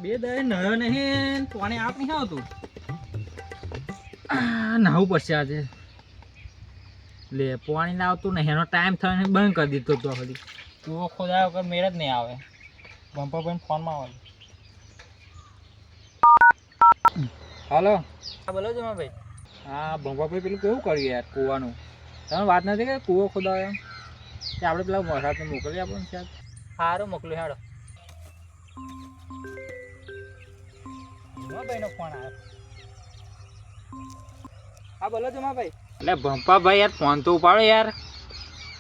બે દાડે નયો નહીં પાણી આપ નહીં આવતું. નાહવું પડશે આજે. લે પાણી ના આવતું નહીં, એનો ટાઈમ થયો ને બંધ કરી દીધો તો હજી કૂવો ખોદાયો વગર મેળ જ નહીં આવે. બંપાભાઈ ફોનમાં આવે. હાલો હા બોલો જમા ભાઈ. હા બંપાભાઈ પેલું કેવું કર્યું યાર કૂવાનું? તમે વાત નથી કે કૂવો ખોદાયો એમ કે આપણે પેલા વરસાદને મોકલી આપો ને સાહેબ. સારું મોકલું હેડો. જમાભાઈનો ફોન આવ્યો. હા બોલો જમાભાઈ. એટલે ભંપાભાઈ યાર ફોન તો ઉપાડો યાર.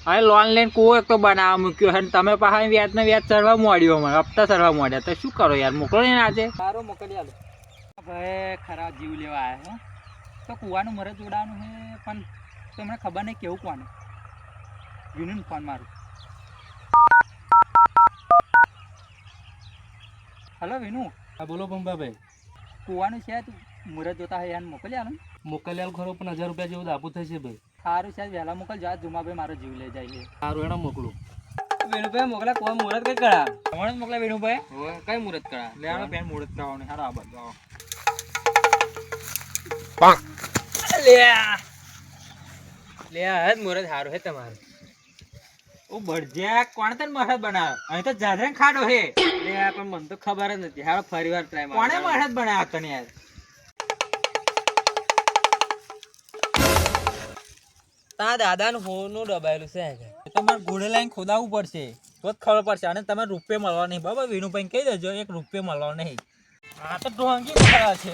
હવે લોન લઈને કૂવો એક તો બનાવવા મૂક્યો અને તમે પાછા વ્યાજ ને વ્યાજ ચડવા માંડ્યો, અમારે હપ્તા ચડવા માંડ્યા. તો શું કરો યાર, મોકલો ને આજે. સારું મોકલી આલો. ભાઈ ખરા જીવ લેવા આવ્યા તો કૂવાનું મરજ ઉડાવવાનું છે, પણ તમને ખબર નહીં કેવું કોને. વિનુને ફોન મારું. હલો વિનુ. હા બોલો ભંપાભાઈ. કૂવાનું છે મુહૂર્ત જોતા હોય યાર મોકલી આલો. મોકલી આલ ખરો, પણ 1000 રૂપિયા જેવું દાબું થશે ભાઈ. સારું છે વહેલા મોકલજો. આ જુમાભાઈ મારો જીવ લઈ જાય છે. સારું એનો મોકલું. વિનુભાઈ મોકલા કોઈ મુહૂર્ત કઈ કરા તમારે મોકલા વિનુભાઈ. કઈ મુહૂર્ત કરા લે આનો પેન મુહૂર્ત કરાવવાનું. સારું આ બધું આવો. લે હદ મુહૂર્ત સારું હે તમારું. ઓ બળજ્યા કોણ તને મરદ બનાવ્યો? અહીં તો જાદરા ખાડો હે. લે પણ મને તો ખબર જ નથી. હારો ફરીવાર ટ્રાય માર. કોણે મરદ બનાવ્યો તને યાર? તા દાદાનું હોનું દબાયેલું છે. તમારે ગોળે લાઈન ખોદાવવું પડશે તો જ ખબર પડશે. અને તમે રૂપિયા મળવા નહીં બાબા. વિનુભાઈ કહી દેજો 1 રૂપિયો મળવા નહીં. આ તો ઢોંગી મળવા છે.